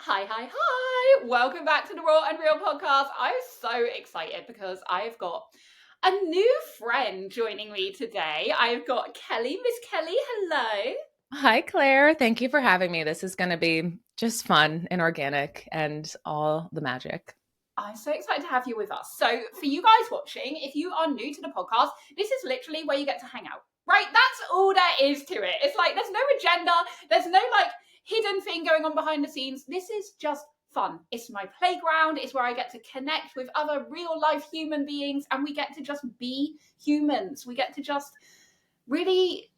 Hi, hi, hi. Welcome back to the Raw and Real podcast. I'm so excited because I've got a new friend joining me today. I've got Kelly. Miss Kelly, hello. Hi, Claire. Thank you for having me. This is going to be just fun and organic and all the magic. I'm so excited to have you with us. So, for you guys watching, if you are new to the podcast, this is literally where you get to hang out, right? That's all there is to it. It's like there's no agenda, there's no like hidden thing going on behind the scenes. This is just fun. It's my playground. It's where I get to connect with other real life human beings and we get to just be humans. We get to just really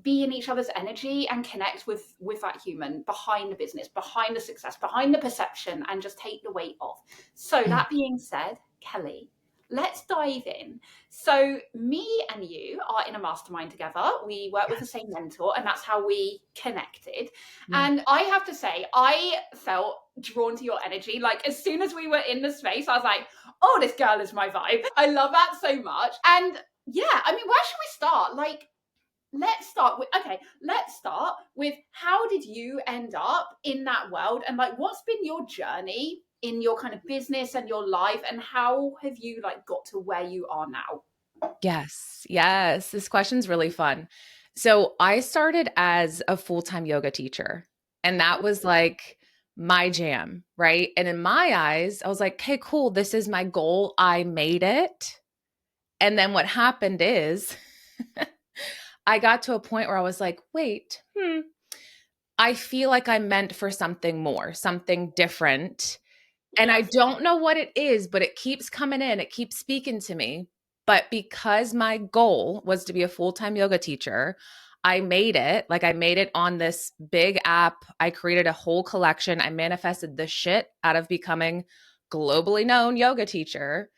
be in each other's energy and connect with that human behind the business, behind the success, behind the perception, and just take the weight off. So that being said, Kelly, let's dive in. So me and you are in a mastermind together. We work with the same mentor, and that's how we connected. Yeah. And I have to say, I felt drawn to your energy. Like as soon as we were in the space, I was like, oh, this girl is my vibe. I love that so much. And yeah, I mean, where should we start? Like, let's start with how did you end up in that world, and like what's been your journey in your kind of business and your life, and how have you like got to where you are now? Yes. Yes. This question's really fun. So I started as a full-time yoga teacher, and that was like my jam, right? And in my eyes, I was like, okay, cool. This is my goal. I made it. And then what happened is I got to a point where I was like, wait, I feel like I'm meant for something more, something different. And I Yes. don't know what it is, but it keeps coming in. It keeps speaking to me. But because my goal was to be a full-time yoga teacher, I made it. Like I made it on this big app. I created a whole collection. I manifested the shit out of becoming globally known yoga teacher.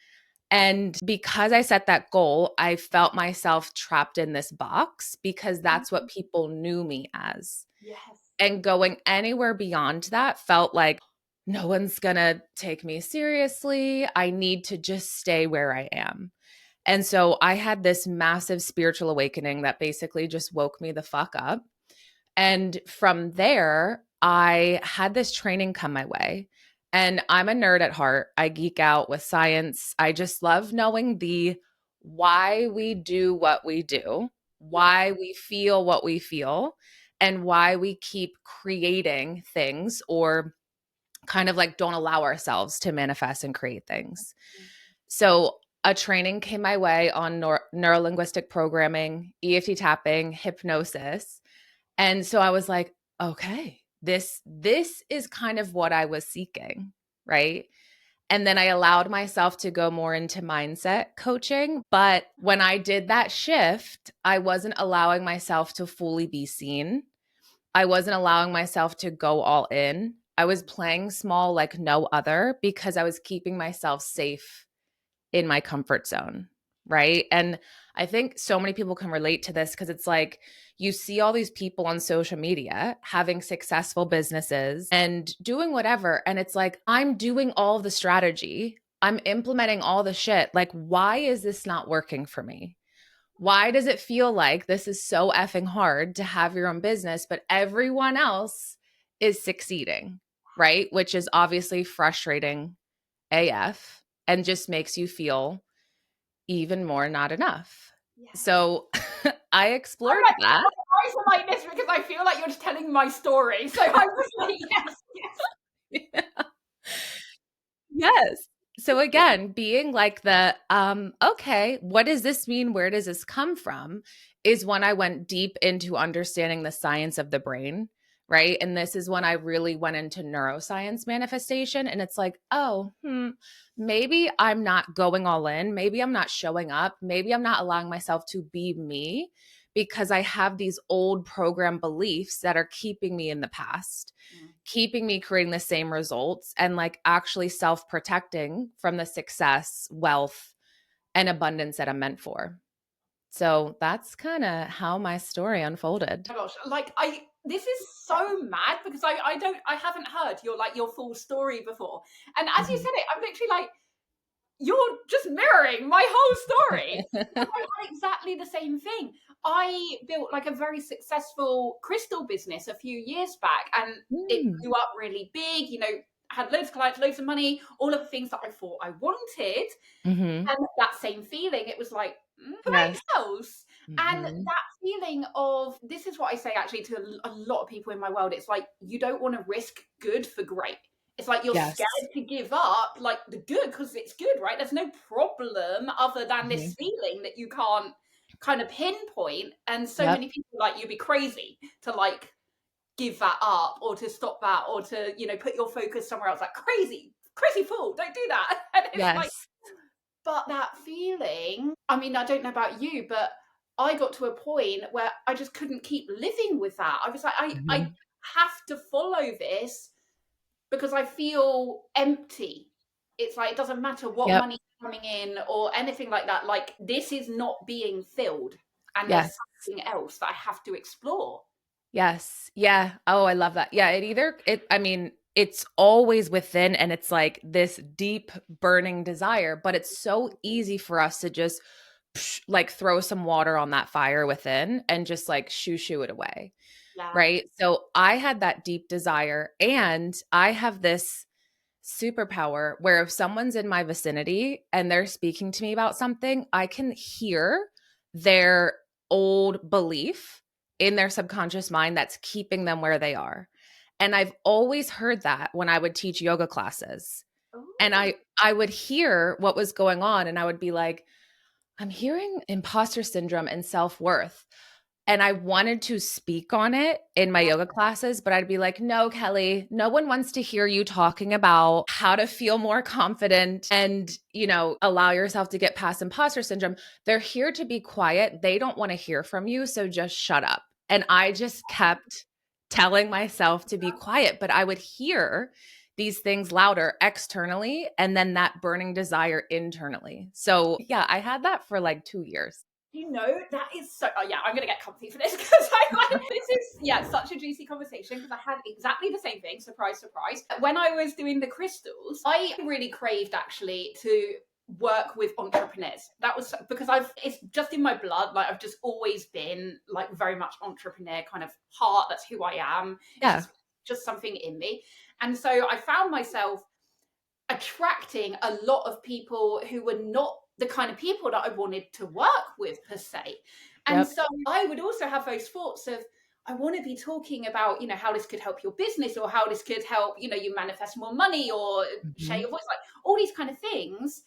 And because I set that goal, I felt myself trapped in this box because that's what people knew me as. Yes. And going anywhere beyond that felt like no one's going to take me seriously. I need to just stay where I am. And so I had this massive spiritual awakening that basically just woke me the fuck up. And from there, I had this training come my way. And I'm a nerd at heart. I geek out with science. I just love knowing the why we do what we do, Yeah. why we feel what we feel, and why we keep creating things or kind of like don't allow ourselves to manifest and create things. So, a training came my way on neurolinguistic programming, EFT tapping, hypnosis. And so I was like, okay, this is kind of what I was seeking, right? And then I allowed myself to go more into mindset coaching, but when I did that shift, I wasn't allowing myself to fully be seen. I wasn't allowing myself to go all in. I was playing small like no other because I was keeping myself safe in my comfort zone. Right. And I think so many people can relate to this because it's like you see all these people on social media having successful businesses and doing whatever. And it's like, I'm doing all the strategy, I'm implementing all the shit. Like, why is this not working for me? Why does it feel like this is so effing hard to have your own business, but everyone else is succeeding? Right. Which is obviously frustrating AF and just makes you feel even more not enough. Yes. So I I'm explored like, that. my eyes are like this because I feel like you're just telling my story. So I was like, yes, yes. Yes. So again, being like the okay, what does this mean? Where does this come from? Is when I went deep into understanding the science of the brain, right? And this is when I really went into neuroscience manifestation. And it's like, oh, maybe I'm not going all in. Maybe I'm not showing up. Maybe I'm not allowing myself to be me because I have these old program beliefs that are keeping me in the past, keeping me creating the same results and like actually self-protecting from the success, wealth, and abundance that I'm meant for. So that's kind of how my story unfolded. Oh my gosh, like this is so mad because I haven't heard your full story before. And as you Mhm. said it, I'm literally like, you're just mirroring my whole story. Because I had exactly the same thing. I built like a very successful crystal business a few years back, and it Mm. blew up really big, had loads of clients, loads of money, all of the things that I thought I wanted. Mhm. And that same feeling, it was like, great Yes. house. And Mhm. that feeling of, this is what I say actually to a lot of people in my world. It's like, you don't want to risk good for great. It's like you're scared Yes. to give up like the good because it's good, right? There's no problem other than this Mhm. feeling that you can't kind of pinpoint. And so Yep. many people like, you'd be crazy to like give that up or to stop that or to, put your focus somewhere else. Like crazy, crazy fool, don't do that. And it's like, Yes. but that feeling, I mean, I don't know about you, but I got to a point where I just couldn't keep living with that. I was like, I Mhm. have to follow this because I feel empty. It's like, it doesn't matter what Yep. money's coming in or anything like that. Like, this is not being filled. And there's Yes. something else that I have to explore. Yes. Yeah. Oh, I love that. Yeah, I mean, it's always within and it's like this deep burning desire, but it's so easy for us to just like throw some water on that fire within and just like shoo it away. Yeah. Right? So I had that deep desire and I have this superpower where if someone's in my vicinity and they're speaking to me about something, I can hear their old belief in their subconscious mind that's keeping them where they are. And I've always heard that when I would teach yoga classes. And Oh, I would hear what was going on and I would be like, I'm hearing imposter syndrome and self-worth. And I wanted to speak on it in my yeah. yoga classes, but I'd be like, no, Kelly, no one wants to hear you talking about how to feel more confident and, allow yourself to get past imposter syndrome. They're here to be quiet. They don't want to hear from you. So just shut up. And I just kept telling myself to be quiet, but I would hear these things louder externally and then that burning desire internally. So, yeah, I had that for like 2 years. That is so. Oh, yeah, I'm gonna get comfy for this because I like this is such a juicy conversation because I had exactly the same thing. Surprise, surprise. When I was doing the crystals, I really craved actually to work with entrepreneurs. That was because it's just in my blood. Like I've just always been like very much entrepreneur kind of heart. That's who I am. It's Yeah. just something in me, and so I found myself attracting a lot of people who were not the kind of people that I wanted to work with per se. And Yep. so I would also have those thoughts of, I want to be talking about, how this could help your business or how this could help, you manifest more money or share Mhm. your voice, like all these kind of things.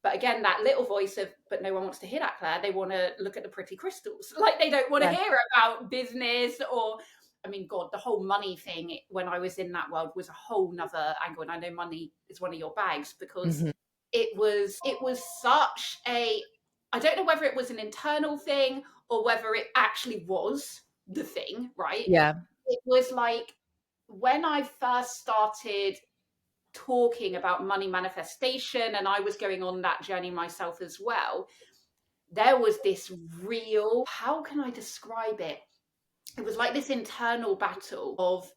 But again, that little voice of, but no one wants to hear that, Claire. They want to look at the pretty crystals. Like they don't want to Yes. hear about business or, I mean, God, the whole money thing when I was in that world was a whole nother angle. And I know money is one of your bags because Mhm. it was such a, I don't know whether it was an internal thing or whether it actually was the thing, right? Yeah. It was like when I first started talking about money manifestation and I was going on that journey myself as well, there was this real, how can I describe it? It was like this internal battle of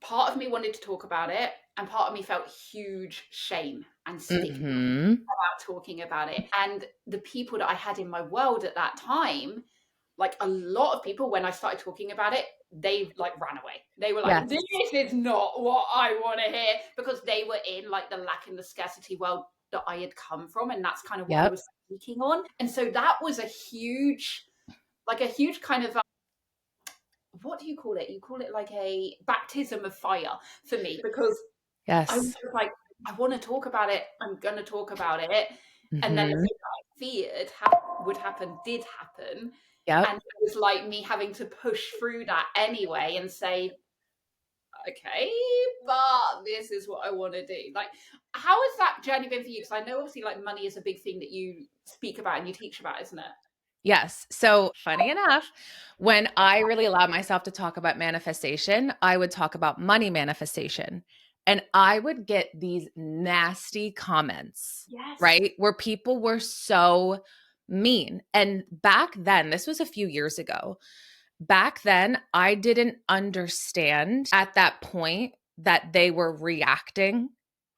part of me wanted to talk about it and part of me felt huge shame and stigma Mhm. about talking about it. And the people that I had in my world at that time, like a lot of people, when I started talking about it, they like ran away. They were like, Yes. this is not what I want to hear because they were in like the lack and the scarcity world that I had come from. And that's kind of what I Yep. was speaking on. And so that was a huge kind of, what do you call it? You call it like a baptism of fire for me because I was Yes. just like, I want to talk about it. I'm going to talk about it. And then the Mhm. thing that I feared would happen did happen. Yep. And it was like me having to push through that anyway and say, okay, but this is what I want to do. Like, how has that journey been for you? Because I know obviously like money is a big thing that you speak about and you teach about, isn't it? Yes. So, funny enough, when I really allowed myself to talk about manifestation, I would talk about money manifestation. And I would get these nasty comments, Yes. right? Where people were so mean. And back then, this was a few years ago, back then, I didn't understand at that point that they were reacting,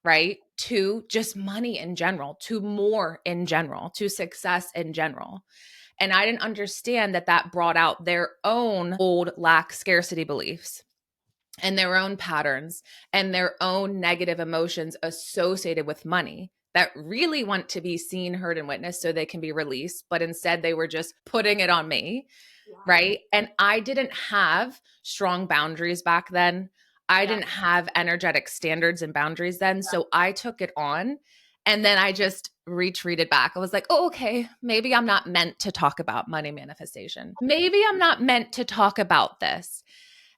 right, to just money in general, to more in general, to success in general. And I didn't understand that that brought out their own old lack scarcity beliefs and their own patterns and their own negative emotions associated with money that really want to be seen, heard, and witnessed so they can be released. But instead, they were just putting it on me. Wow. Right. And I didn't have strong boundaries back then. I Yeah. didn't have energetic standards and boundaries then. So I took it on and then I just retreated back. I was like, oh, okay, maybe I'm not meant to talk about money manifestation. Maybe I'm not meant to talk about this.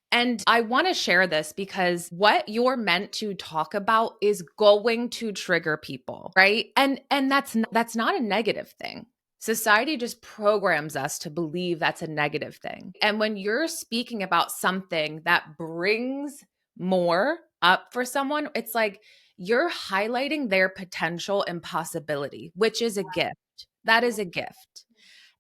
And I want to share this because what you're meant to talk about is going to trigger people, right? And that's not a negative thing. Society just programs us to believe that's a negative thing. And when you're speaking about something that brings more up for someone, it's like you're highlighting their potential and possibility, which is a gift. That is a gift.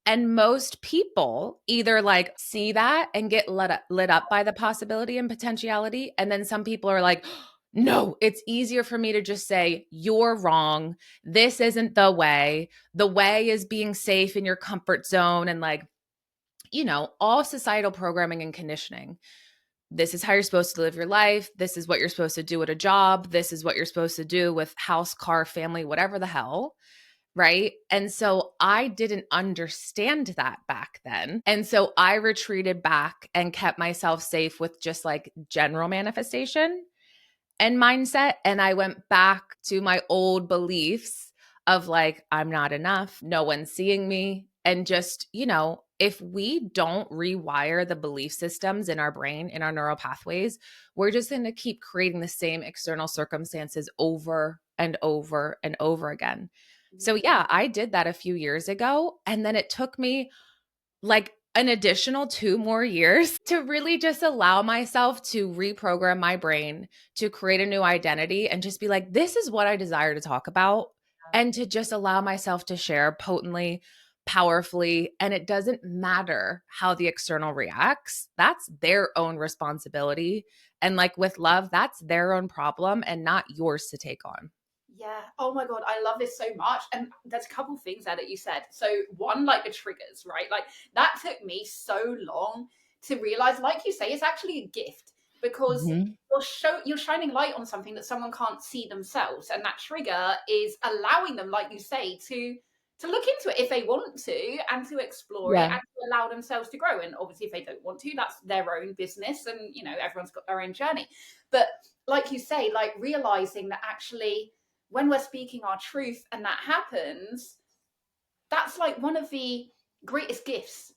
And most people either like see that and get lit up by the possibility and potentiality. And then some people are like, no, it's easier for me to just say, you're wrong. This isn't the way. The way is being safe in your comfort zone and like, all societal programming and conditioning. This is how you're supposed to live your life. This is what you're supposed to do at a job. This is what you're supposed to do with house, car, family, whatever the hell. Right. And so I didn't understand that back then. And so I retreated back and kept myself safe with just like general manifestation and mindset. And I went back to my old beliefs of like, I'm not enough. No one's seeing me. And just, if we don't rewire the belief systems in our brain, in our neural pathways, we're just going to keep creating the same external circumstances over and over and over again. So, yeah, I did that a few years ago. And then it took me like an additional 2 more years to really just allow myself to reprogram my brain to create a new identity and just be like, this is what I desire to talk about. And to just allow myself to share potently, powerfully. And it doesn't matter how the external reacts, that's their own responsibility. And like with love, that's their own problem and not yours to take on. Yeah. Oh my God. I love this so much. And there's a couple things there that you said. So, one, like the triggers, right? Like that took me so long to realize, like you say, it's actually a gift because Mm-hmm. you're shining light on something that someone can't see themselves. And that trigger is allowing them, like you say, to look into it if they want to and to explore it Yeah. and to allow themselves to grow. And obviously, if they don't want to, that's their own business. And, everyone's got their own journey. But like you say, like realizing that actually, when we're speaking our truth and that happens, that's like one of the greatest gifts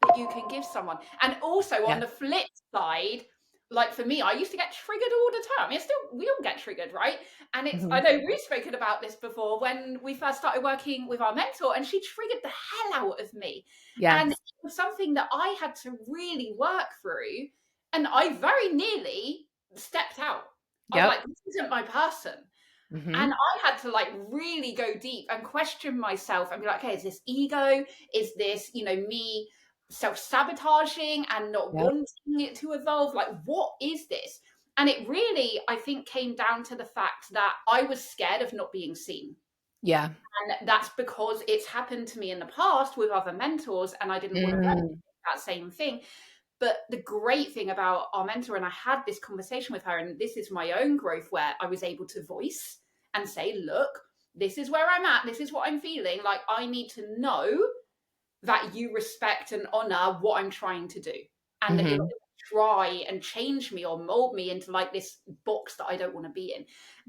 that you can give someone. And also on Yeah. the flip side, like for me, I used to get triggered all the time. I mean, still, we all get triggered, right? And I Mm-hmm. know we've spoken about this before when we first started working with our mentor, and she triggered the hell out of me. And it Yes. was something that I had to really work through. And I very nearly stepped out. I was Yep. like, this isn't my person. Mm-hmm. And I had to like really go deep and question myself and be like, okay, is this ego? Is this, me self-sabotaging and not Yep. wanting it to evolve? Like, what is this? And it really, I think, came down to the fact that I was scared of not being seen. Yeah. And that's because it's happened to me in the past with other mentors, and I didn't want to Mm. replicate that same thing. But the great thing about our mentor, and I had this conversation with her, and this is my own growth where I was able to voice and say, look, this is where I'm at. This is what I'm feeling. Like, I need to know that you respect and honor what I'm trying to do, and that you're not Mm-hmm. going to try and change me or mold me into like this box that I don't want to be in.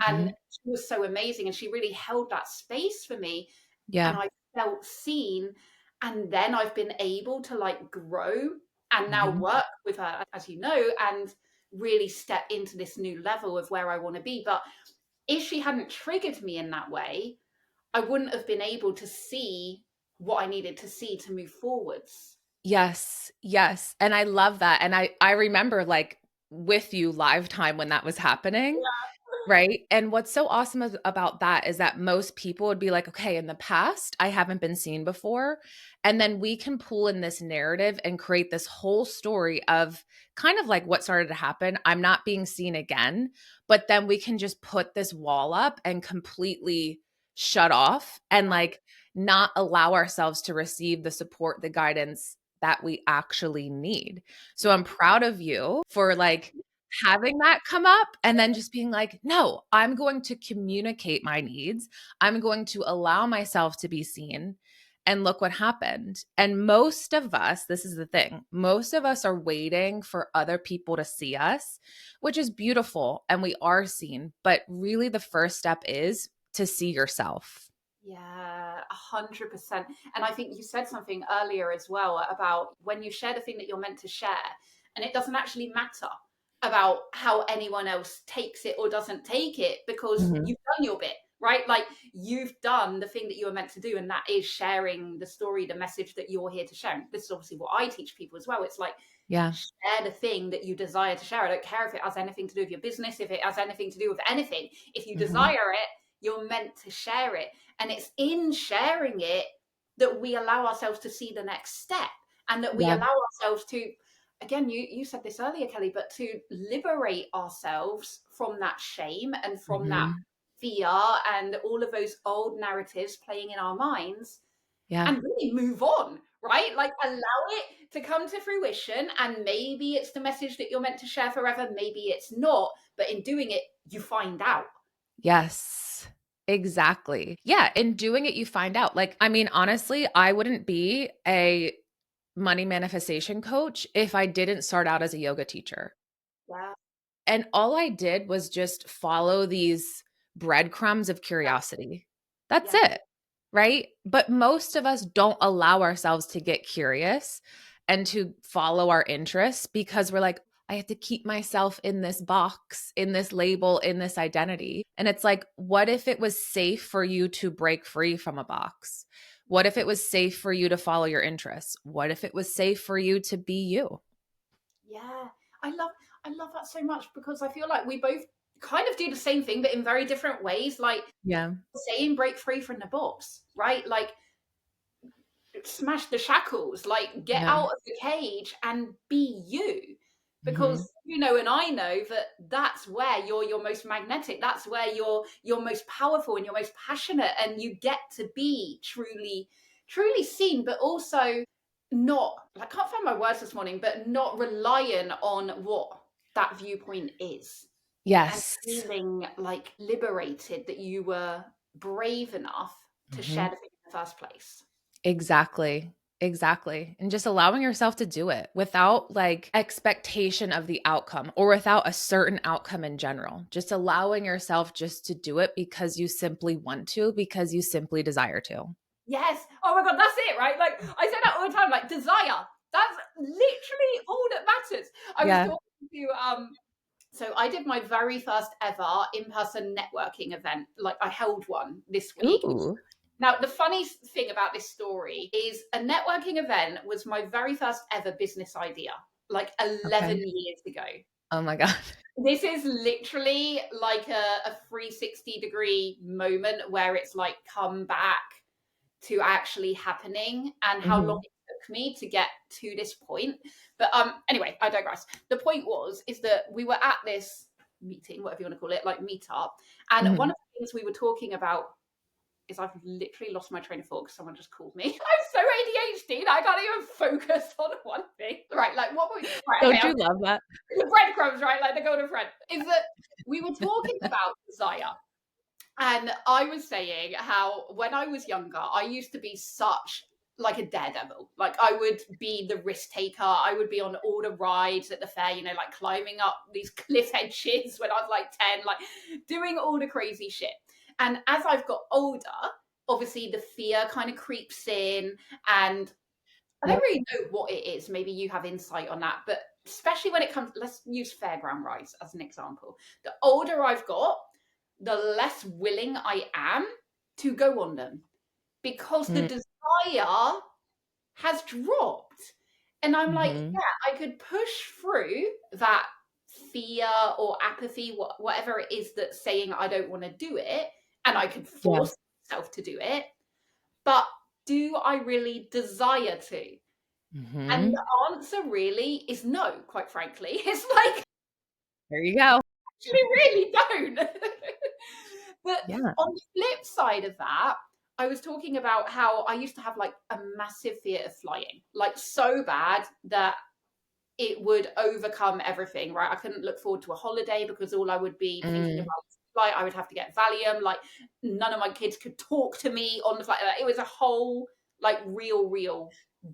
And Mm-hmm. she was so amazing. And she really held that space for me. And Yeah. I felt seen. And then I've been able to like grow and now Mm-hmm. work with her, as you know, and really step into this new level of where I want to be. But if she hadn't triggered me in that way, I wouldn't have been able to see what I needed to see to move forwards. Yes. Yes. And I love that. And I remember like with you live time when that was happening. Right. And what's so awesome about that is that most people would be like, okay, in the past, I haven't been seen before. And then we can pull in this narrative and create this whole story of kind of like what started to happen. I'm not being seen again. But then we can just put this wall up and completely shut off and like not allow ourselves to receive the support, the guidance that we actually need. So I'm proud of you for like having that come up and then just being like, no, I'm going to communicate my needs. I'm going to allow myself to be seen. And look what happened. And most of us, this is the thing, most of us are waiting for other people to see us, which is beautiful. And we are seen. But really, the first step is to see yourself. Yeah, 100%. And I think you said something earlier as well about when you share the thing that you're meant to share, and it doesn't actually matter about how anyone else takes it or doesn't take it because Mhm. you've done your bit, right? Like you've done the thing that you were meant to do, and that is sharing the story, the message that you're here to share. And this is obviously what I teach people as well. It's like, Yeah. share the thing that you desire to share. I don't care if it has anything to do with your business, if it has anything to do with anything. If you Mhm. desire it, you're meant to share it. And it's in sharing it that we allow ourselves to see the next step and that we Yeah. allow ourselves to, again, you said this earlier, Kelly, but to liberate ourselves from that shame and from that Mhm. fear and all of those old narratives playing in our minds Yeah. and really move on, right? Like allow it to come to fruition. And maybe it's the message that you're meant to share forever, maybe it's not. But in doing it, you find out. Yes. Exactly. Yeah. In doing it, you find out. Like, I mean, honestly, I wouldn't be a money manifestation coach if I didn't start out as a yoga teacher. Yeah. And all I did was just follow these breadcrumbs of curiosity. That's Yeah. it. Right. But most of us don't allow ourselves to get curious and to follow our interests because we're like, I have to keep myself in this box, in this label, in this identity. And it's like, what if it was safe for you to break free from a box? What if it was safe for you to follow your interests? What if it was safe for you to be you? Yeah. I love I love that so much because I feel like we both kind of do the same thing, but in very different ways. Like Yeah. saying break free from the box, right? Like smash the shackles, like get Yeah. out of the cage and be you. Hmm. Because you know, and I know that that's where you're your most magnetic. That's where you're most powerful and you're most passionate, and you get to be truly seen, but also not. I can't find my words this morning, but not reliant on what that viewpoint is, and Yes. feeling like liberated that you were brave enough to Hmm. share the thing in the first place. Exactly. Exactly. And just allowing yourself to do it without like expectation of the outcome or without a certain outcome in general. Just allowing yourself just to do it because you simply want to, because you simply desire to. Yes. Oh my God, that's it, right? Like I say that all the time, like desire. That's literally all that matters. I was Yeah. talking to so I did my very first ever in-person networking event. Like I held one this week. Ooh. Now, the funny thing about this story is a networking event was my very first ever business idea, like 11 Okay. years ago. Oh my God. This is literally like a 360-degree moment where it's like come back to actually happening and how long Hmm. it took me to get to this point. But anyway, I digress. The point is that we were at this meeting, whatever you want to call it, like meetup, and one Hmm. of the things we were talking about is I've literally lost my train of thought because someone just called me. I'm so ADHD that I can't even focus on one thing. Right, like what were we right, okay, Don't you love that? the breadcrumbs, right? Like the golden thread. Is that we were talking about desire. And I was saying how when I was younger, I used to be such like a daredevil. Like I would be the risk taker. I would be on all the rides at the fair, you know, like climbing up these cliff edges when I was like 10, like doing all the crazy shit. And as I've got older, obviously the fear kind of creeps in and I don't Yep. really know what it is. Maybe you have insight on that, but especially when it comes, let's use fairground rides as an example. The older I've got, the less willing I am to go on them because the desire has dropped. And I'm like, Mm-hmm. yeah, I could push through that fear or apathy, whatever it is that's saying I don't want to do it, and I could Yeah. force myself to do it. But do I really desire to? And Hmm. the answer really is no, quite frankly. It's like, There you go. we really don't. But Yeah. on the flip side of that, I was talking about how I used to have like a massive fear of flying, like so bad that it would overcome everything, right? I couldn't look forward to a holiday because all I would be thinking about Mm, was the flight. I would have to get Valium. Like none of my kids could talk to me on the flight. It was a whole like real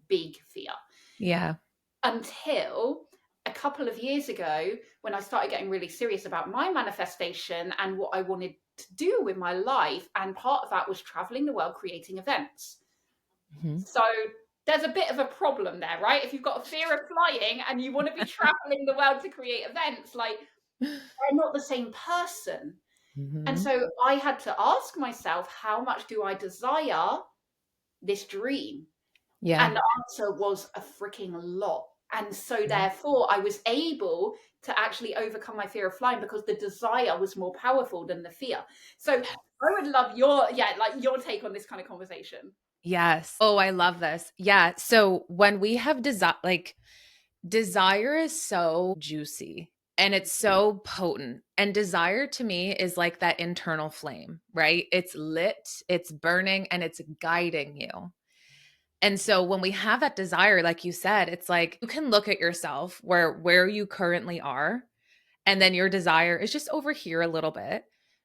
big fear yeah. until a couple of years ago when I started getting really serious about my manifestation and what I wanted to do with my life. And part of that was traveling the world creating events. Mhm. So there's a bit of a problem there, right? If you've got a fear of flying and you want to be traveling the world to create events, like they're not the same person. And Mhm. so I had to ask myself, how much do I desire this dream? Yeah. And the answer was a freaking lot. And so therefore I was able to actually overcome my fear of flying because the desire was more powerful than the fear. So I would love your take on this kind of conversation. Yes. Oh, I love this. Yeah. So when we have desire is so juicy and it's so potent. And desire to me is like that internal flame, right? It's lit, it's burning, and it's guiding you. And so when we have that desire, like you said, it's like you can look at yourself where you currently are, and then your desire is just over here a little bit,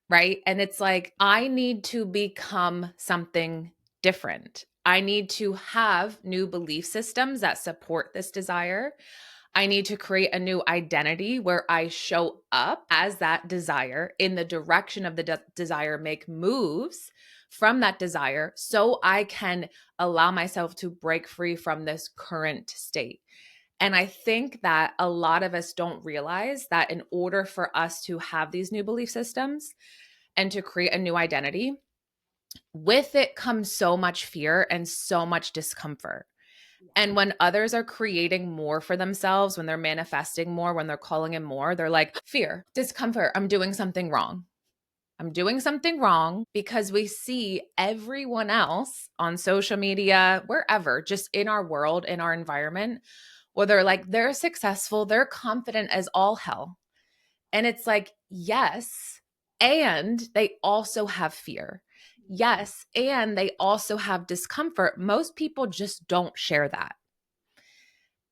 right? And it's like, I need to become something different. I need to have new belief systems that support this desire. I need to create a new identity where I show up as that desire in the direction of the desire, make moves from that desire so I can allow myself to break free from this current state. And I think that a lot of us don't realize that in order for us to have these new belief systems and to create a new identity, with it comes so much fear and so much discomfort. And when others are creating more for themselves, when they're manifesting more, when they're calling in more, they're like, fear, discomfort, I'm doing something wrong. I'm doing something wrong because we see everyone else on social media, wherever, just in our world, in our environment, where they're like, they're successful, they're confident as all hell. And it's like, yes. And they also have fear. Yes. And they also have discomfort. Most people just don't share that.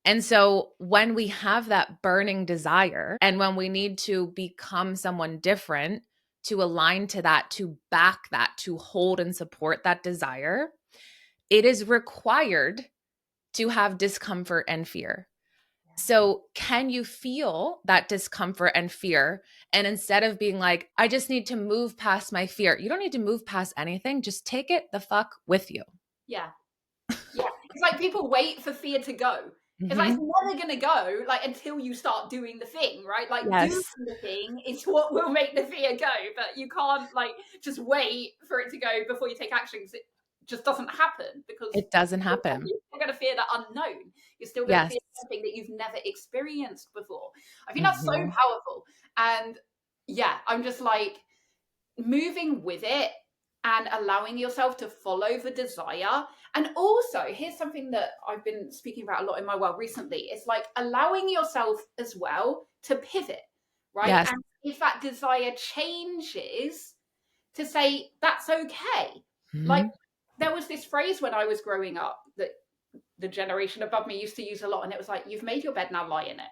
And so when we have that burning desire and when we need to become someone different to align to that, to back that, to hold and support that desire, it is required to have discomfort and fear. So, can you feel that discomfort and fear? And instead of being like, I just need to move past my fear, you don't need to move past anything. Just take it the fuck with you. Yeah. Yeah. It's like people wait for fear to go. It's like it's Mhm. never gonna go like until you start doing the thing, right? Like doing Yes, the thing is what will make the fear go, but you can't like just wait for it to go before you take action because it just doesn't happen because it doesn't happen. you're still gonna fear the unknown. You're still gonna Yes. fear something that you've never experienced before. I think that's so Mhm. powerful. And yeah, I'm just like moving with it and allowing yourself to follow the desire. And also, here's something that I've been speaking about a lot in my world recently. It's like allowing yourself as well to pivot, right? Yes. And if that desire changes, to say that's okay. Like Mhm. there was this phrase when I was growing up that the generation above me used to use a lot, and it was like, you've made your bed, now lie in it.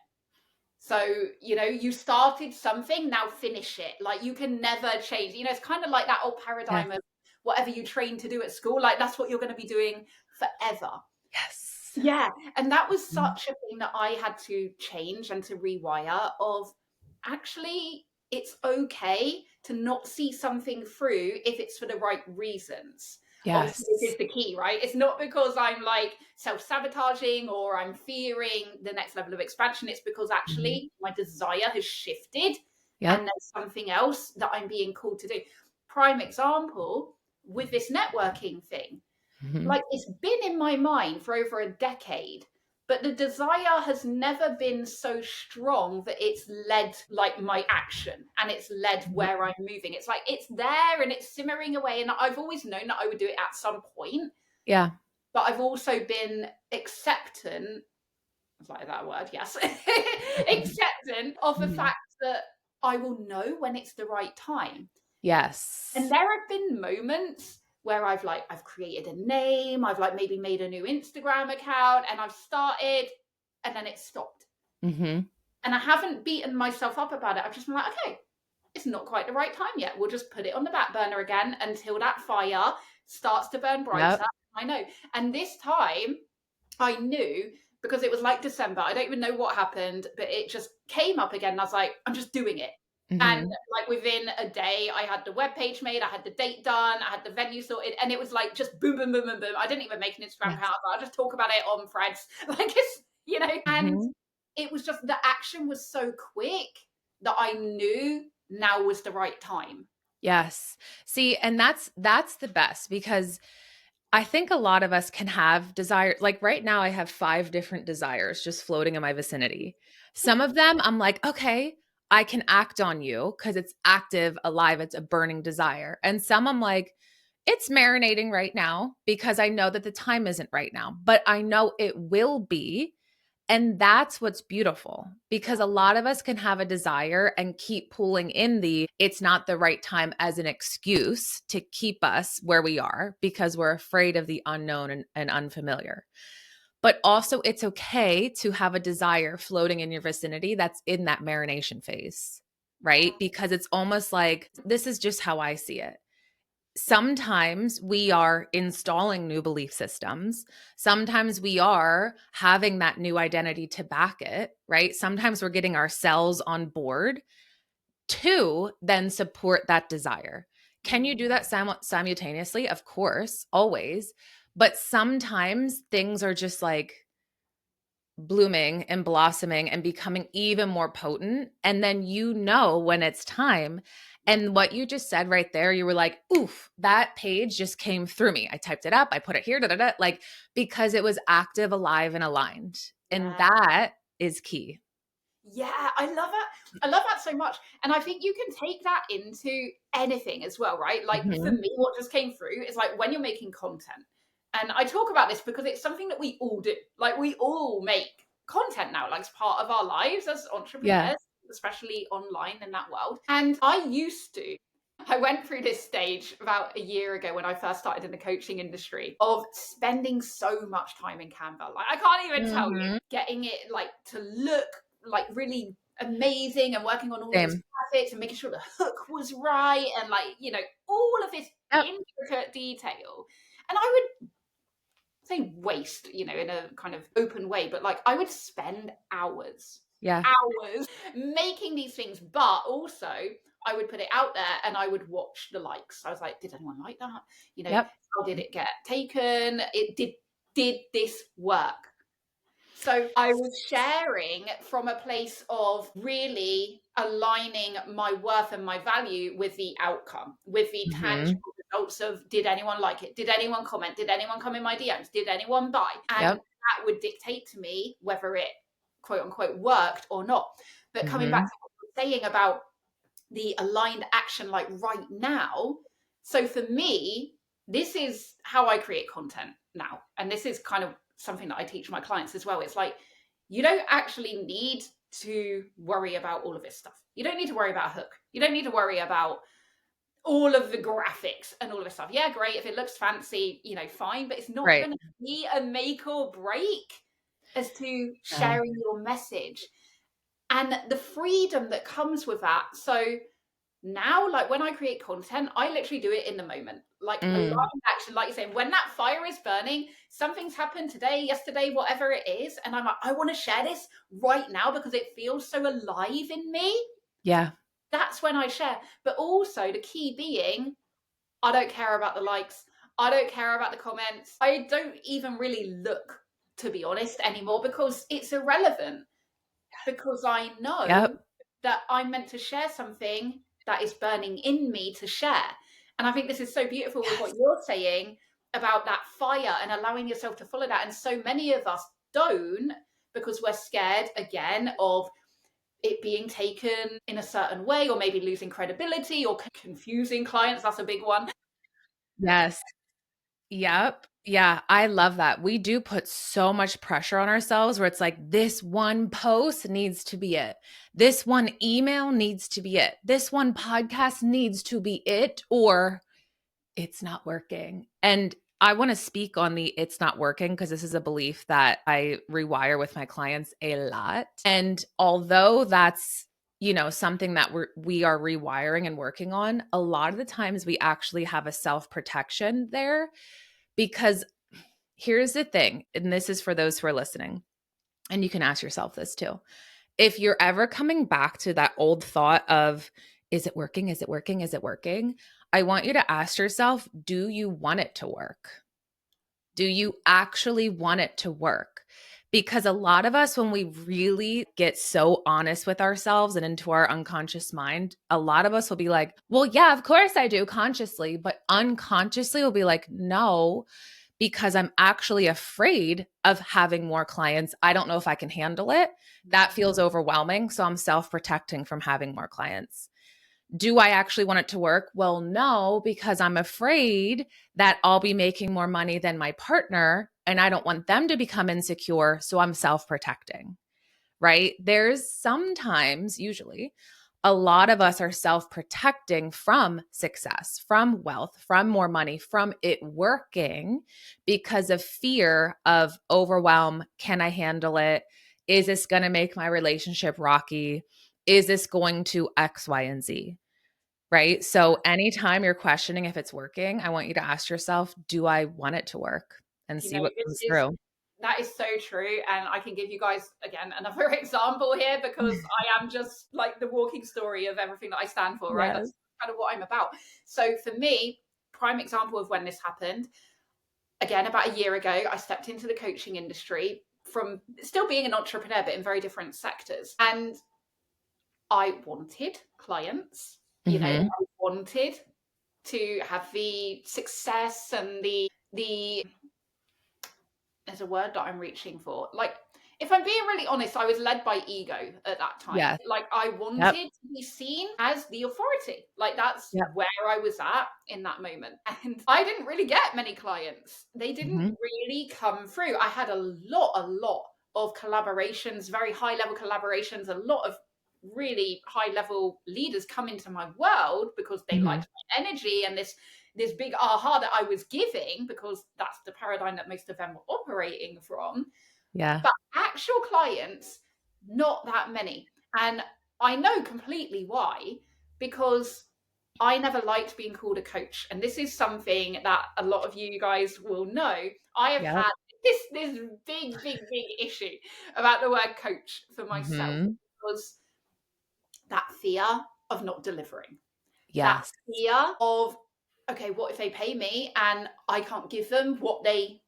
So, you started something, now finish it. Like you can never change. It's kind of like that old Yes. paradigm of whatever you train to do at school, like that's what you're going to be doing forever. Yes. Yeah. And that was Mhm. such a thing that I had to change and to rewire of actually it's okay to not see something through if it's for the right reasons. Obviously, this Yes. is the key, right? It's not because I'm like self sabotaging or I'm fearing the next level of expansion. It's because Mhm. actually my desire has shifted and Yep. there's something else that I'm being called to do. Prime example with this networking thing, Mhm. like it's been in my mind for over a decade, but the desire has never been so strong that it's led like my action and it's led Mhm. where I'm moving. It's like it's there and it's simmering away, and I've always known that I would do it at some point, Yeah. but I've also been acceptant, is like that word, yes, acceptant of the Mhm. fact that I will know when it's the right time. Yes. And there have been moments where I've created a name, I've like maybe made a new Instagram account and I've started and then it stopped. Mm-hmm. And I haven't beaten myself up about it. I've just been like, okay, it's not quite the right time yet. We'll just put it on the back burner again until that fire starts to burn brighter. Yep. I know. And this time I knew, because it was like December. I don't even know what happened, but it just came up again. And I was like, I'm just doing it. And Mm-hmm. like within a day, I had the webpage made, I had the date done, I had the venue sorted, and it was like just boom, boom, boom, boom, boom. I didn't even make an Instagram Yes. account. I'll just talk about it on Threads. Like it's, and Mm-hmm. it was just the action was so quick that I knew now was the right time. Yes. See, and that's the best, because I think a lot of us can have desire. Like right now, I have 5 different desires just floating in my vicinity. Some Yeah. of them I'm like, okay, I can act on you because it's active, alive, it's a burning desire. And some I'm like, it's marinating right now because I know that the time isn't right now, but I know it will be. And that's what's beautiful, because Yeah. a lot of us can have a desire and keep pulling in the it's not the right time as an excuse to keep us where we are because we're afraid of the unknown and unfamiliar. But also, it's okay to have a desire floating in your vicinity that's in that marination phase, right? Because it's almost like this is just how I see it. Sometimes we are installing new belief systems. Sometimes we are having that new identity to back it, right? Sometimes we're getting ourselves on board to then support that desire. Can you do that simultaneously? Of course, always. But sometimes things are just like blooming and blossoming and becoming even more potent. And then you know when it's time. And what you just said right there, you were like, oof, that page just came through me. I typed it up, I put it here, da, da, da, like, because it was active, alive, and aligned. And Yeah. that is key. Yeah, I love it. I love that so much. And I think you can take that into anything as well, right? Like for Mm-hmm. me, what just came through is like when you're making content. And I talk about this because it's something that we all do. Like we all make content now, like it's part of our lives as Yeah. entrepreneurs, especially online in that world. And I went through this stage about a year ago when I first started in the coaching industry of spending so much time in Canva. Like I can't even tell you, Mm-hmm. getting it like to look like really amazing and working on all of this Same. graphics and making sure the hook was right and like, all of this Yep. intricate detail. And I would say waste, in a kind of open way, but like I would spend Yeah. hours making these things, but also I would put it out there and I would watch the likes. I was like, did anyone like that? Yep. How did it get taken? Did this work? So I was sharing from a place of really aligning my worth and my value with the outcome, with the Mm-hmm. tangible results of did anyone like it? Did anyone comment? Did anyone come in my DMs? Did anyone buy? And Yep. that would dictate to me whether it quote unquote worked or not. But coming back Mm-hmm. to what you were saying about the aligned action like right now. So for me, this is how I create content now. And this is kind of something that I teach my clients as well. It's like, you don't actually need to worry about all of this stuff. You don't need to worry about a hook. You don't need to worry about all of the graphics and all of this stuff. Yeah, great. If it looks fancy, fine, but it's not Right. going to be a make or break as to No. sharing your message and the freedom that comes with that. So now, like when I create content, I literally do it in the moment, like a Mm. live action, like you say, when that fire is burning, something's happened today, yesterday, whatever it is, and I'm like, I want to share this right now because it feels so alive in me. Yeah. That's when I share. But also the key being, I don't care about the likes, I don't care about the comments, I don't even really look, to be honest, anymore because it's irrelevant, because I know Yep. that I'm meant to share something that is burning in me to share. And I think this is so beautiful with what Yes. you're saying about that fire and allowing yourself to follow that. And so many of us don't, because we're scared again of it being taken in a certain way, or maybe losing credibility or confusing clients. That's a big one. Yes. Yep. Yeah, I love that. We do put so much pressure on ourselves where it's like this one post needs to be it. This one email needs to be it. This one podcast needs to be it, or it's not working. And I want to speak on the it's not working because this is a belief that I rewire with my clients a lot. And although that's, something that we are rewiring and working on, a lot of the times we actually have a self-protection there, because here's the thing, and this is for those who are listening, and you can ask yourself this too. If you're ever coming back to that old thought of, is it working? Is it working? Is it working? I want you to ask yourself, do you want it to work? Do you actually want it to work? Because a lot of us, when we really get so honest with ourselves and into our unconscious mind, a lot of us will be like, well, yeah, of course I do consciously, but unconsciously we'll be like, no, because I'm actually afraid of having more clients. I don't know if I can handle it. That feels overwhelming. So I'm self protecting from having more clients. Do I actually want it to work? Well, no, because I'm afraid that I'll be making more money than my partner and I don't want them to become insecure. So I'm self protecting, right? There's sometimes, usually, a lot of us are self protecting from success, from wealth, from more money, from it working because of fear of overwhelm. Can I handle it? Is this going to make my relationship rocky? Is this going to X, Y, and Z? Right. So anytime you're questioning if it's working, I want you to ask yourself, do I want it to work, and You see know, what this comes is through. that is so true. And I can give you guys again another example here because I am just like the walking story of everything that I stand for, right? Yes. That's kind of what I'm about. So for me, prime example of when this happened, again, about a year ago, I stepped into the coaching industry from still being an entrepreneur, but in very different sectors. And I wanted clients, I Mm-hmm. wanted to have the success and the there's a word that I'm reaching for. Like, if I'm being really honest, I was led by ego at that time. Yes. Like, I Yep. wanted to be seen as the authority. Like, that's Yep. where I was at in that moment. And I didn't really get many clients. They didn't Mm-hmm. really come through. I had a lot of collaborations, very high level collaborations, a lot of really high level leaders come into my world because they Mm-hmm. liked my energy and this big aha that I was giving, because that's the paradigm that most of them were operating from. Yeah. But actual clients, not that many. And I know completely why, because I never liked being called a coach. And this is something that a lot of you guys will know. I have Yep. had this big issue about the word coach for myself, Mm-hmm. because that fear of not delivering, that Yes. fear of, okay, what if they pay me and I can't give them what they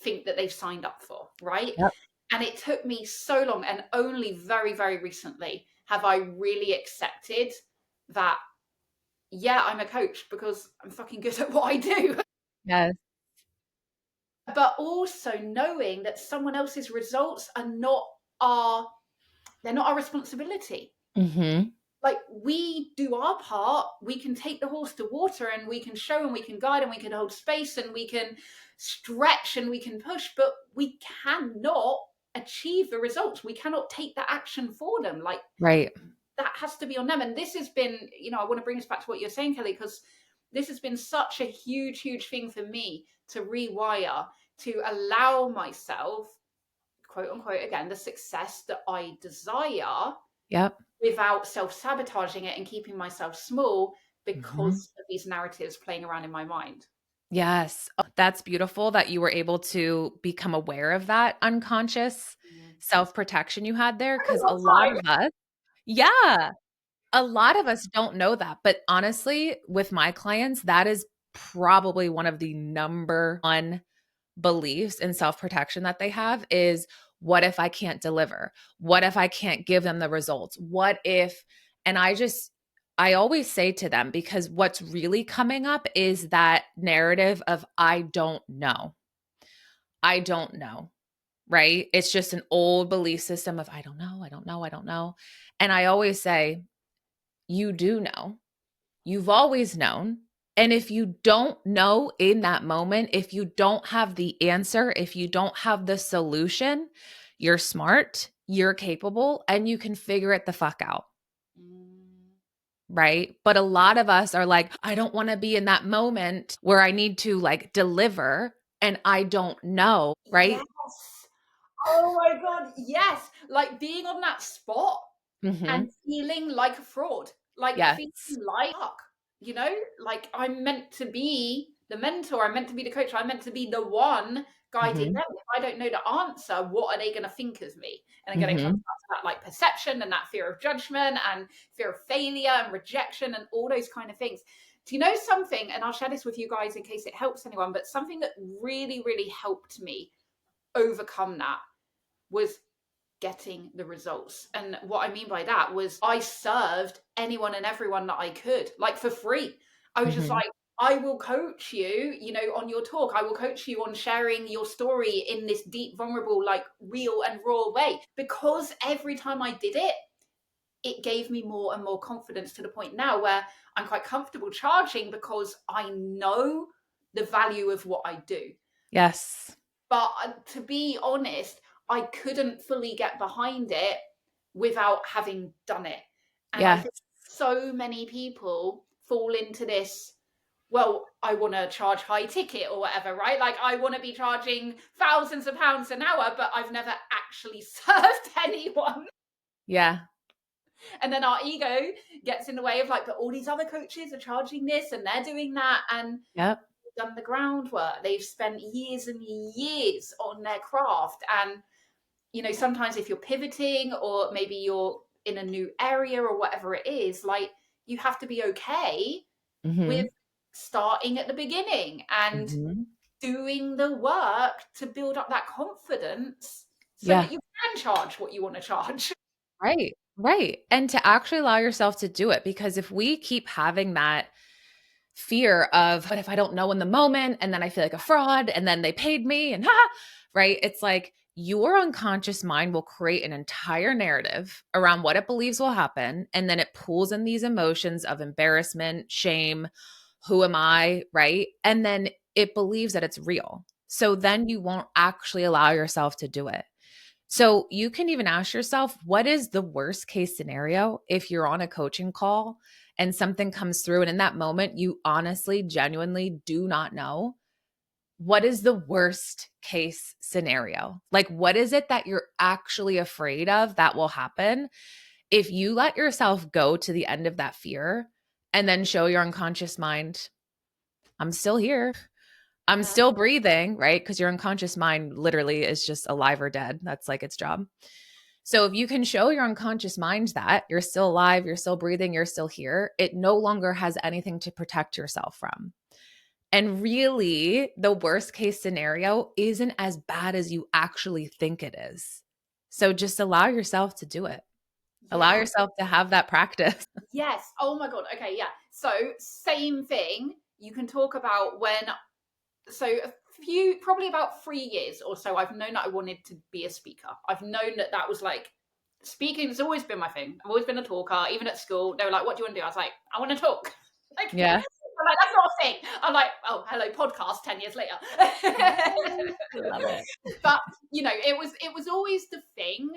think that they've signed up for, right? Yep. And it took me so long, and only very, very recently have I really accepted that, yeah, I'm a coach because I'm fucking good at what I do. Yes. But also knowing that someone else's results are not our they're not our responsibility. Mm-hmm. Like, we do our part, we can take the horse to water and we can show and we can guide and we can hold space and we can stretch and we can push, but we cannot achieve the results. We cannot take the action for them. Like, Right. that has to be on them. And this has been, I want to bring us back to what you're saying, Kelly, because this has been such a huge thing for me to rewire, to allow myself, quote unquote, again, the success that I desire Yep. without self-sabotaging it and keeping myself small Mm-hmm. because of these narratives playing around in my mind. Yes. Oh, that's beautiful that you were able to become aware of that unconscious Mm. self-protection you had there. Took a Because a long lot time. of us, yeah, a lot of us don't know that. But honestly, with my clients, that is probably one of the number one beliefs in self-protection that they have is, what if I can't deliver? What if I can't give them the results? What if, and I always say to them, because what's really coming up is that narrative of, I don't know. I don't know. Right? It's just an old belief system of, I don't know, I don't know, I don't know. And I always say, you do know. You've always known. And if you don't know in that moment, if you don't have the answer, if you don't have the solution, you're smart, you're capable, and you can figure it the fuck out. Mm. Right. But a lot of us are like, I don't want to be in that moment where I need to like deliver and I don't know. Right. Yes. Oh my God. Yes. Like being on that spot Mm-hmm. and feeling like a fraud, like Yes. feeling like, fuck, you know, like I'm meant to be the mentor, I'm meant to be the coach, I'm meant to be the one guiding Mm-hmm. them. If I don't know the answer, what are they going to think of me? And again, it comes Mm-hmm. back to that like perception and that fear of judgment and fear of failure and rejection and all those kind of things. Do you know something? And I'll share this with you guys in case it helps anyone, but something that really, really helped me overcome that was getting the results. And what I mean by that was I served anyone and everyone that I could, like for free. I was just Mm-hmm. like, I will coach you, you know, on your talk. I will coach you on sharing your story in this deep, vulnerable, like real and raw way. Because every time I did it, it gave me more and more confidence to the point now where I'm quite comfortable charging because I know the value of what I do. Yes. But to be honest, I couldn't fully get behind it without having done it. And I Yes. think so many people fall into this, well, I want to charge high ticket or whatever, right? Like I want to be charging thousands of pounds an hour, but I've never actually served anyone. Yeah. And then our ego gets in the way of like, but all these other coaches are charging this and they're doing that. And Yep. done the groundwork. They've spent years and years on their craft. And, you know, sometimes if you're pivoting or maybe you're in a new area or whatever it is, like you have to be okay Mm-hmm. with starting at the beginning and Mm-hmm. doing the work to build up that confidence so Yeah. that you can charge what you want to charge. Right. Right. And to actually allow yourself to do it, because if we keep having that fear of, but if I don't know in the moment and then I feel like a fraud and then they paid me and right? It's like your unconscious mind will create an entire narrative around what it believes will happen. And then it pulls in these emotions of embarrassment, shame, who am I, right? And then it believes that it's real. So then you won't actually allow yourself to do it. So you can even ask yourself, what is the worst case scenario if you're on a coaching call and something comes through and in that moment you honestly, genuinely do not know? What is the worst case scenario? Like, what is it that you're actually afraid of that will happen if you let yourself go to the end of that fear and then show your unconscious mind, I'm still here. I'm Yeah. still breathing, right? Because your unconscious mind literally is just alive or dead. That's like its job. So if you can show your unconscious mind that you're still alive, you're still breathing, you're still here, it no longer has anything to protect yourself from. And really, the worst case scenario isn't as bad as you actually think it is. So just allow yourself to do it. Allow Yeah. yourself to have that practice. Yes. Oh my God. Okay. Yeah. So, same thing. You can talk about when so a few probably about 3 years or so I've known that I wanted to be a speaker. I've known that that was like speaking has always been my thing. I've always been a talker. Even at school they were like, what do you want to do? I was like, I want to talk. Like, Yeah. I'm like, that's not a thing. I'm like, oh, hello, podcast 10 years later. I love it. But you know, it was always the thing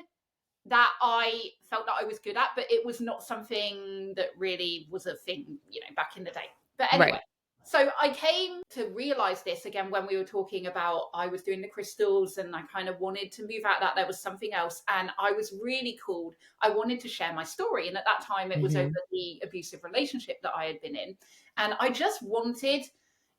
that I felt that I was good at, but it was not something that really was a thing, you know, back in the day. But anyway, Right. so I came to realize this again when we were talking about I was doing the crystals and I kind of wanted to move out that there was something else. And I was really called. I wanted to share my story. And at that time, it was over Mm-hmm. the abusive relationship that I had been in. And I just wanted,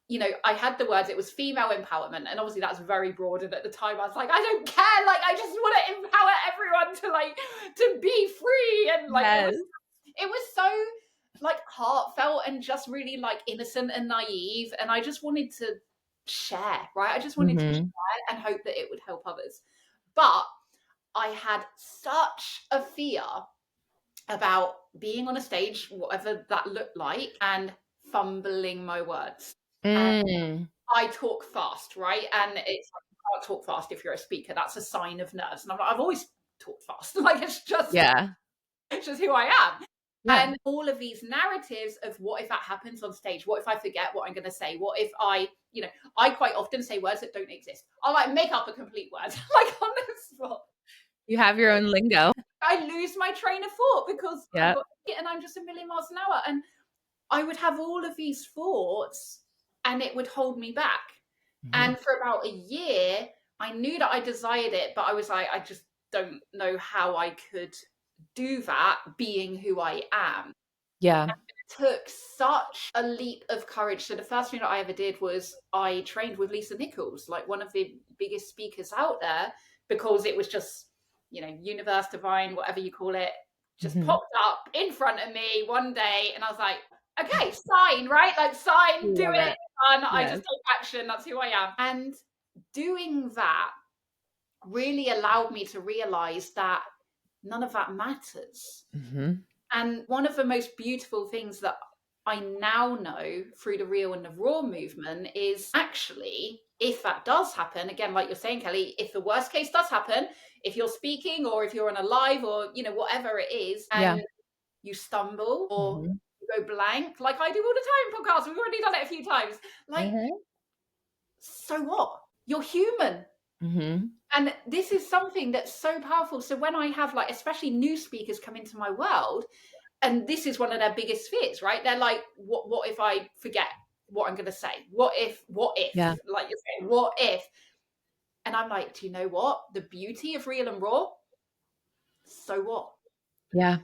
you know, I had the words, it was female empowerment. And obviously that's very broad. And at the time I was like, I don't care. Like, I just want to empower everyone to like, to be free. And like, Yes. it was so like heartfelt and just really like innocent and naive. And I just wanted to share, right? I just wanted to Mm-hmm. share and hope that it would help others. But I had such a fear about being on a stage, whatever that looked like, and fumbling my words. Mm. I talk fast, right? And it's like you can't talk fast if you're a speaker. That's a sign of nerves. And I'm like, I've always talked fast. Like it's Yeah. just who I am. Yeah. And all of these narratives of what if that happens on stage? What if I forget what I'm going to say? What if I quite often say words that don't exist. I'll like make up a complete word, like on the spot. You have your own lingo. I lose my train of thought because I've Yeah. got it and I'm just a million miles an hour. And I would have all of these thoughts and it would hold me back. And for about a year, I knew that I desired it, but I was like, I just don't know how I could do that being who I am. Yeah. Took such a leap of courage. So the first thing that I ever did was I trained with Lisa Nichols, like one of the biggest speakers out there, because it was just, universe, divine, whatever you call it, just popped up in front of me one day. And I was like, okay, sign, right? Like sign, do Love it. it. And I Yes. just take action. That's who I am. And doing that really allowed me to realize that none of that matters. And one of the most beautiful things that I now know through the real and the raw movement is actually, if that does happen, again, like you're saying, Kelly, if the worst case does happen, if you're speaking or if you're on a live or, whatever it is, and you stumble or you go blank, like I do all the time in podcasts, we've already done it a few times. Like, so what? You're human. And this is something that's so powerful. So when I have especially new speakers come into my world, and this is one of their biggest fears, right? They're like, what if I forget what I'm going to say? What if, Yeah. like you're saying, what if? And I'm like, do you know what? The beauty of real and raw, so what? Yeah.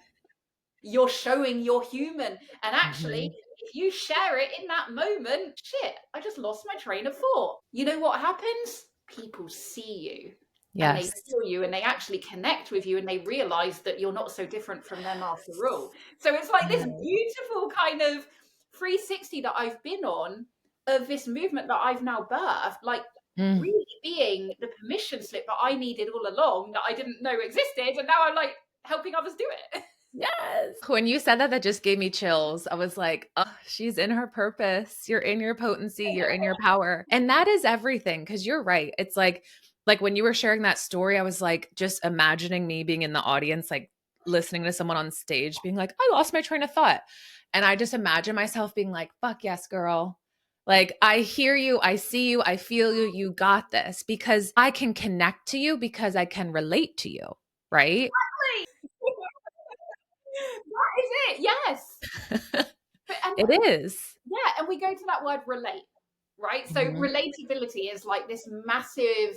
You're showing you're human. And actually, if you share it in that moment, shit, I just lost my train of thought. You know what happens? People see you. And they Yes. feel you and they actually connect with you and they realize that you're not so different from them after all. So it's like this beautiful kind of 360 that I've been on of this movement that I've now birthed, like really being the permission slip that I needed all along that I didn't know existed. And now I'm like helping others do it. Yes. When you said that, that just gave me chills. I was like, oh, she's in her purpose. You're in your potency. You're in your power. And that is everything. Cause you're right. It's like when you were sharing that story, I was like, just imagining me being in the audience, like listening to someone on stage being like, I lost my train of thought. And I just imagine myself being like, fuck yes, girl. Like, I hear you. I see you. I feel you. You got this, because I can connect to you because I can relate to you. Right. That is it. Yes. It is. Yeah. And we go to that word relate, right? So relatability is like this massive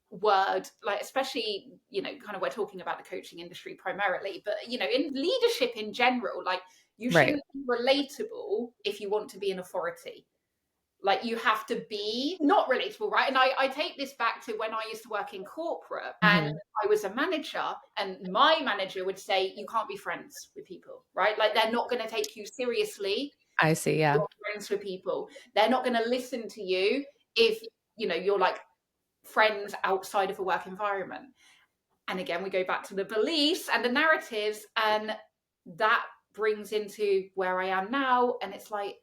word, like especially, kind of we're talking about the coaching industry primarily, but, in leadership in general, like you Right. shouldn't be relatable if you want to be an authority. Like you have to be not relatable, right? And I take this back to when I used to work in corporate and I was a manager, and my manager would say, you can't be friends with people, right? Like they're not going to take you seriously. I see. Yeah. You're friends with people. They're not going to listen to you if, you're like friends outside of a work environment. And again, we go back to the beliefs and the narratives, and that brings into where I am now. And it's like,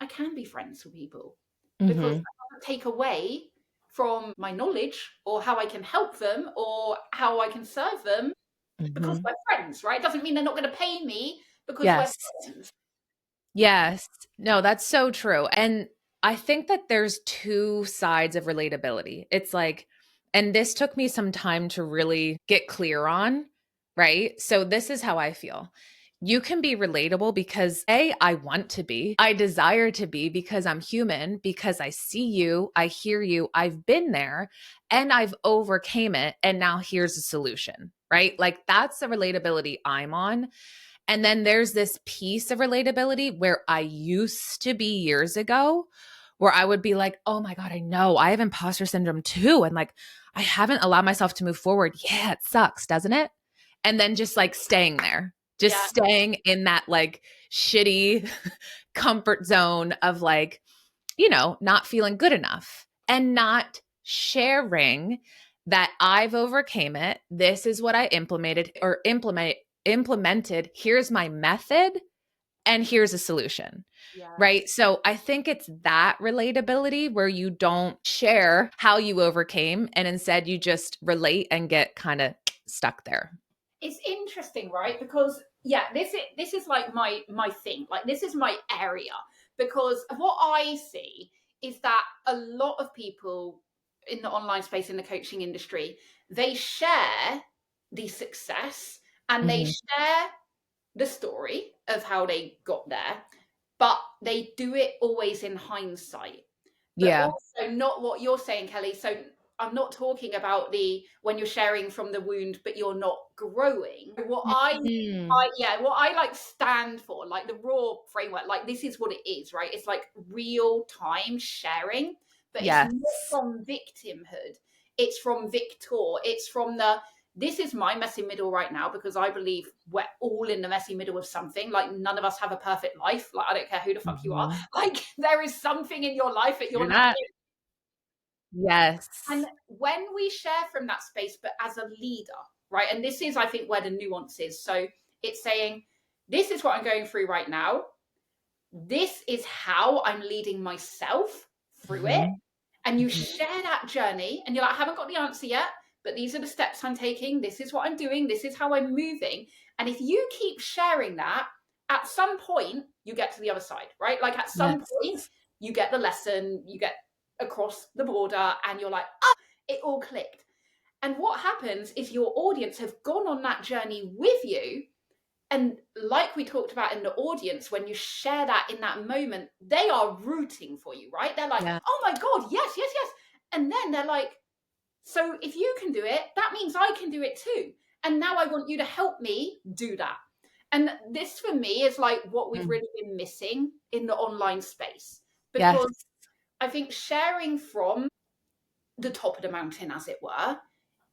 I can be friends with people because that doesn't take away from my knowledge or how I can help them or how I can serve them because we're friends, right? It doesn't mean they're not going to pay me because we're Yes. friends. Yes. No, that's so true. And I think that there's two sides of relatability. It's like, and this took me some time to really get clear on, right? So this is how I feel. You can be relatable because A, I want to be, I desire to be because I'm human, because I see you, I hear you, I've been there and I've overcame it. And now here's a solution, right? Like that's the relatability I'm on. And then there's this piece of relatability where I used to be years ago, where I would be like, oh my God, I know I have imposter syndrome too. And like, I haven't allowed myself to move forward. Yeah, it sucks, doesn't it? And then just like staying there, just staying in that like shitty comfort zone of like, not feeling good enough and not sharing that I've overcame it. This is what I implemented. Here's my method and here's a solution. Right. So I think it's that relatability where you don't share how you overcame and instead you just relate and get kind of stuck there. It's interesting, right? Because yeah, this is like my thing. Like this is my area, because what I see is that a lot of people in the online space, in the coaching industry, they share the success and they Mhm. share the story of how they got there, but they do it always in hindsight. But Yeah. also not what you're saying, Kelly. So I'm not talking about the when you're sharing from the wound, but you're not growing. Mhm. What I like stand for, like the raw framework, like this is what it is, right? It's like real time sharing, but it's not Yes. from victimhood. It's from victor. It's from the this is my messy middle right now, because I believe we're all in the messy middle of something. Like none of us have a perfect life. Like I don't care who the fuck you are. Mhm. Like there is something in your life that Hear you're not that? and Yes. when we share from that space, but as a leader, right? And this is, I think, where the nuance is. So it's saying, this is what I'm going through right now. This is how I'm leading myself through it. Mhm. And you Mhm. share that journey, and you're like, I haven't got the answer yet, but these are the steps I'm taking. This is what I'm doing. This is how I'm moving. And if you keep sharing that, at some point, you get to the other side, right? Like at some point, Yes. you get the lesson, you get across the border, and you're like, it all clicked. And what happens is your audience have gone on that journey with you. And like we talked about in the audience, when you share that in that moment, they are rooting for you, right? They're like, Yeah. oh my God, yes, yes, yes. And then they're like, so if you can do it, that means I can do it too. And now I want you to help me do that. And this for me is like what we've Mm. really been missing in the online space, Yes. because I think sharing from the top of the mountain, as it were,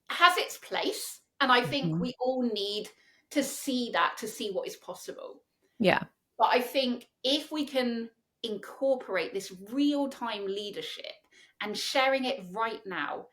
has its place. And I think Mhm. we all need to see that, to see what is possible. Yeah. But I think if we can incorporate this real time leadership and sharing it right now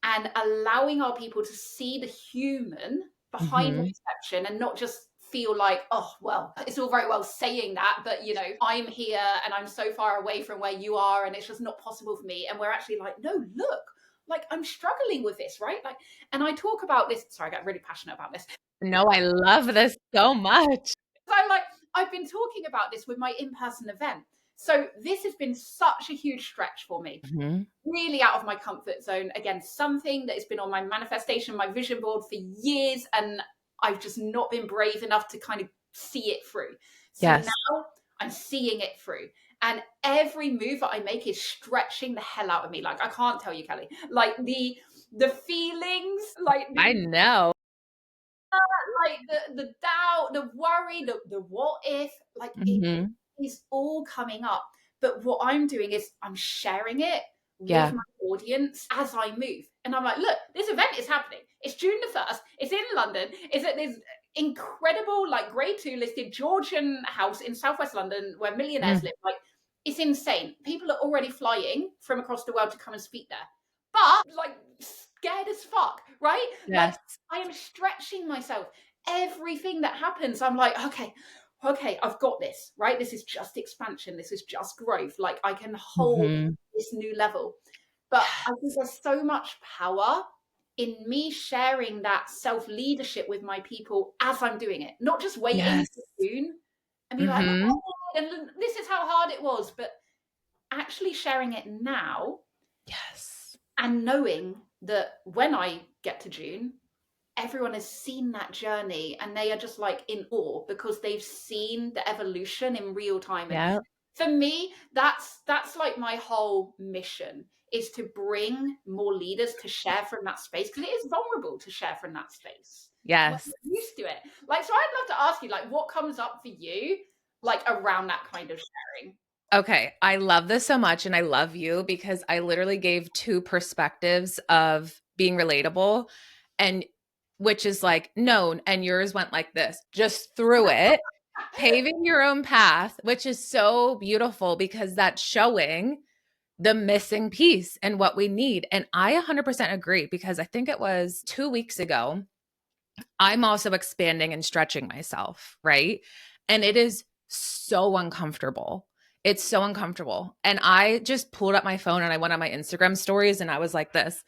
and allowing our people to see the human behind the Mhm. perception and not just feel like, oh, well, it's all very well saying that, but I'm here and I'm so far away from where you are and it's just not possible for me. And we're actually like, no, look, like I'm struggling with this, right? Like, and I talk about this. Sorry, I got really passionate about this. No, I love this so much. I'm like, I've been talking about this with my in-person event. So this has been such a huge stretch for me. Mhm. Really out of my comfort zone. Again, something that has been on my manifestation, my vision board for years, and I've just not been brave enough to kind of see it through. So Yes. now I'm seeing it through. And every move that I make is stretching the hell out of me. Like I can't tell you, Kelly. Like the feelings, like I know. the doubt, the worry, the what if, like it Mhm. is all coming up. But what I'm doing is I'm sharing it with Yeah. my audience as I move. And I'm like, look, this event is happening. It's June the 1st. It's in London. It's at this incredible, like grade 2 listed Georgian house in Southwest London where millionaires Mm. live. Like, it's insane. People are already flying from across the world to come and speak there. But like scared as fuck, right? Like Yes. I am stretching myself. Everything that happens, I'm like, okay, I've got this, right? This is just expansion. This is just growth. Like I can hold Mhm. this new level. But I think Yes. there's so much power in me sharing that self leadership with my people as I'm doing it, not just waiting Yes. for June and be like, Mhm. oh, and this is how hard it was, but actually sharing it now Yes. and knowing that when I get to June, everyone has seen that journey and they are just like in awe because they've seen the evolution in real time. And Yep. for me, that's like my whole mission, is to bring more leaders to share from that space, because it is vulnerable to share from that space when Yes. you're used to it. Like, so I'd love to ask you, like, what comes up for you like around that kind of sharing? Okay, I love this so much and I love you because I literally gave two perspectives of being relatable and which is like known and yours went like this, just through it, paving your own path, which is so beautiful because that's showing the missing piece and what we need. And I 100% agree because I think it was 2 weeks ago I'm also expanding and stretching myself, right? And it is so uncomfortable. It's so uncomfortable. And I just pulled up my phone and I went on my Instagram stories and I was like this,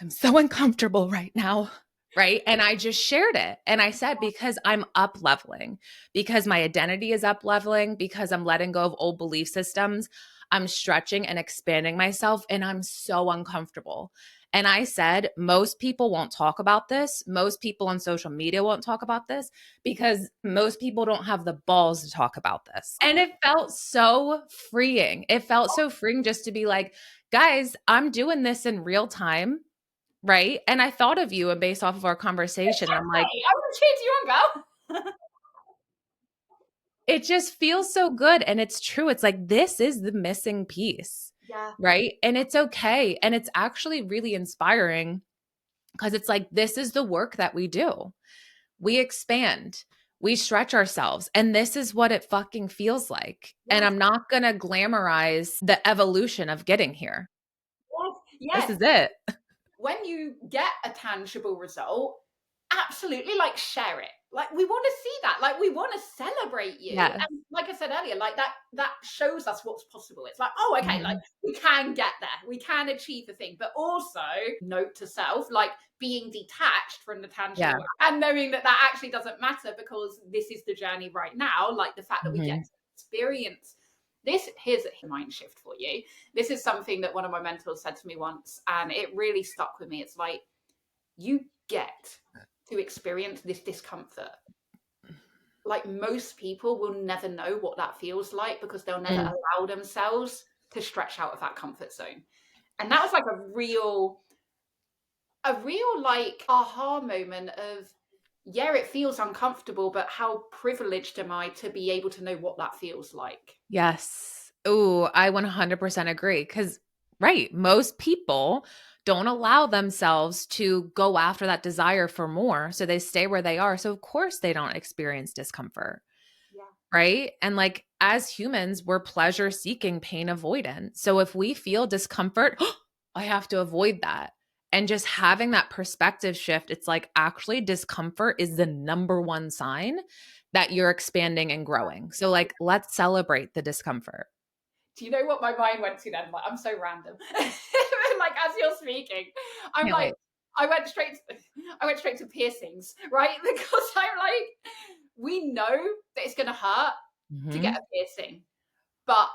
I'm so uncomfortable right now. Right. And I just shared it. And I said, because I'm up leveling, because my identity is up leveling, because I'm letting go of old belief systems, I'm stretching and expanding myself, and I'm so uncomfortable. And I said, most people won't talk about this. Most people on social media won't talk about this because most people don't have the balls to talk about this. And it felt so freeing. It felt so freeing just to be like, guys, I'm doing this in real time. Right? And I thought of you and based off of our conversation, I'm like, Hey, I would have cheered you on, girl. it just feels so good. And it's true. It's like, this is the missing piece. Yeah. Right. And it's okay. And it's actually really inspiring because it's like, this is the work that we do. We expand, we stretch ourselves. And this is what it fucking feels like. And Yes. I'm not going to glamorize the evolution of getting here. Yes. This Yes. is it. When you get a tangible result, absolutely, like, share it. Like, we want to see that. Like, we want to celebrate you. Yes. And like I said earlier, like that shows us what's possible. It's like, oh, okay, like Mhm. we can get there. We can achieve the thing. But also, note to self, like being detached from the Yeah. tangible and knowing that that actually doesn't matter because this is the journey right now. Like the fact that we get Mhm. to experience this. Here's a mind shift for you. This is something that one of my mentors said to me once, and it really stuck with me. It's like, you get to experience this discomfort. Like, most people will never know what that feels like because they'll never Mm. allow themselves to stretch out of that comfort zone. And that was like a real like aha moment of, yeah, it feels uncomfortable, but how privileged am I to be able to know what that feels like? Yes. Oh, I 100% agree. Because, right, most people don't allow themselves to go after that desire for more. So they stay where they are. So, of course, they don't experience discomfort. Yeah. Right. And like as humans, we're pleasure seeking, pain avoidant. So if we feel discomfort, I have to avoid that. And just having that perspective shift, it's like actually discomfort is the number one sign that you're expanding and growing. So, like, let's celebrate the discomfort. Do you know what my mind went to then? Like, I'm so random. Like, as you're speaking, I'm Can't like, wait. I went straight to piercings, right? Because I'm like, we know that it's gonna hurt to get Hmm. a piercing, but,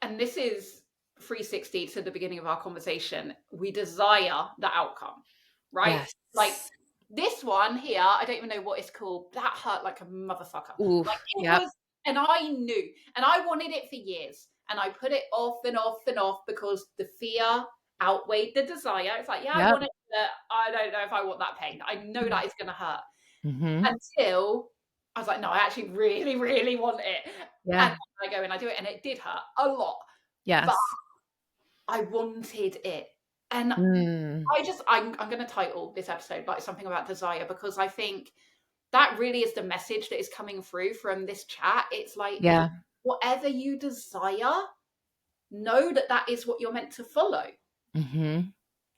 and this is 360 to the beginning of our conversation, we desire the outcome, right? Yes. Like this one here, I don't even know what it's called. That hurt like a motherfucker. Ooh, Like it yep. was, and I knew, and I wanted it for years, and I put it off and off and off because the fear outweighed the desire. It's like, yeah, I Yep. want it, but I don't know if I want that pain. I know that it's gonna hurt. Hmm. Until I was like, no, I actually really, really want it. And Yeah. I go and I do it, and it did hurt a lot, but Yes. I wanted it. And Mm. I'm going to title this episode like something about desire, because I think that really is the message that is coming through from this chat. It's like, Yeah. whatever you desire, know that that is what you're meant to follow. Hmm.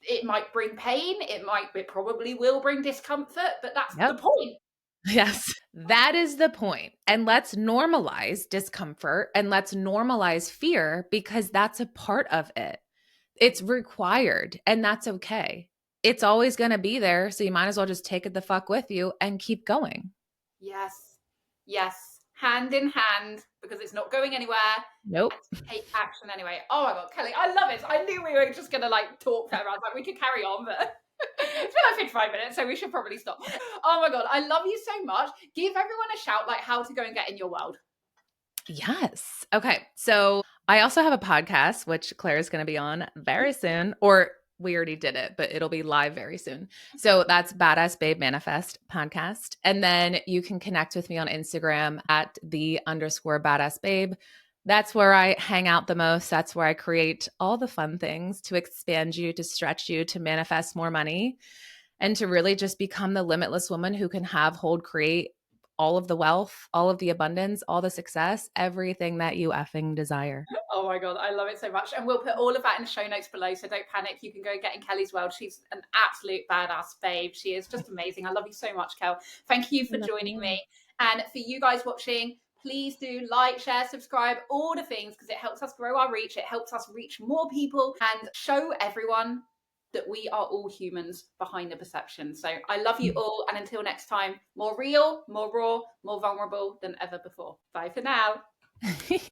It might bring pain, it probably will bring discomfort, but that's the Yep. point. Yes, that is the point. And let's normalize discomfort and let's normalize fear because that's a part of it. It's required and that's okay. It's always going to be there. So you might as well just take it the fuck with you and keep going. Yes. Yes. Hand in hand, because it's not going anywhere. Nope. And take action anyway. Oh my God, Kelly, I love it. I knew we were just going to like talk forever. I was like, we could carry on, but it's been like 55 minutes, so we should probably stop. Oh my God, I love you so much. Give everyone a shout, like how to go and get in your world. Yes. Okay. So I also have a podcast, which Claire is going to be on very soon, or we already did it, but it'll be live very soon. So that's Badass Babe Manifest podcast. And then you can connect with me on Instagram at _badass babe. That's where I hang out the most. That's where I create all the fun things to expand you, to stretch you, to manifest more money, and to really just become the limitless woman who can have, hold, create all of the wealth, all of the abundance, all the success, everything that you effing desire. Oh my God, I love it so much. And we'll put all of that in the show notes below, so don't panic. You can go get in Kelly's world. She's an absolute badass babe. She is just amazing. I love you so much, Kel. Thank you for joining me. And for you guys watching, please do like, share, subscribe, all the things, because it helps us grow our reach. It helps us reach more people and show everyone that we are all humans behind the perception. So I love you all. And until next time, more real, more raw, more vulnerable than ever before. Bye for now.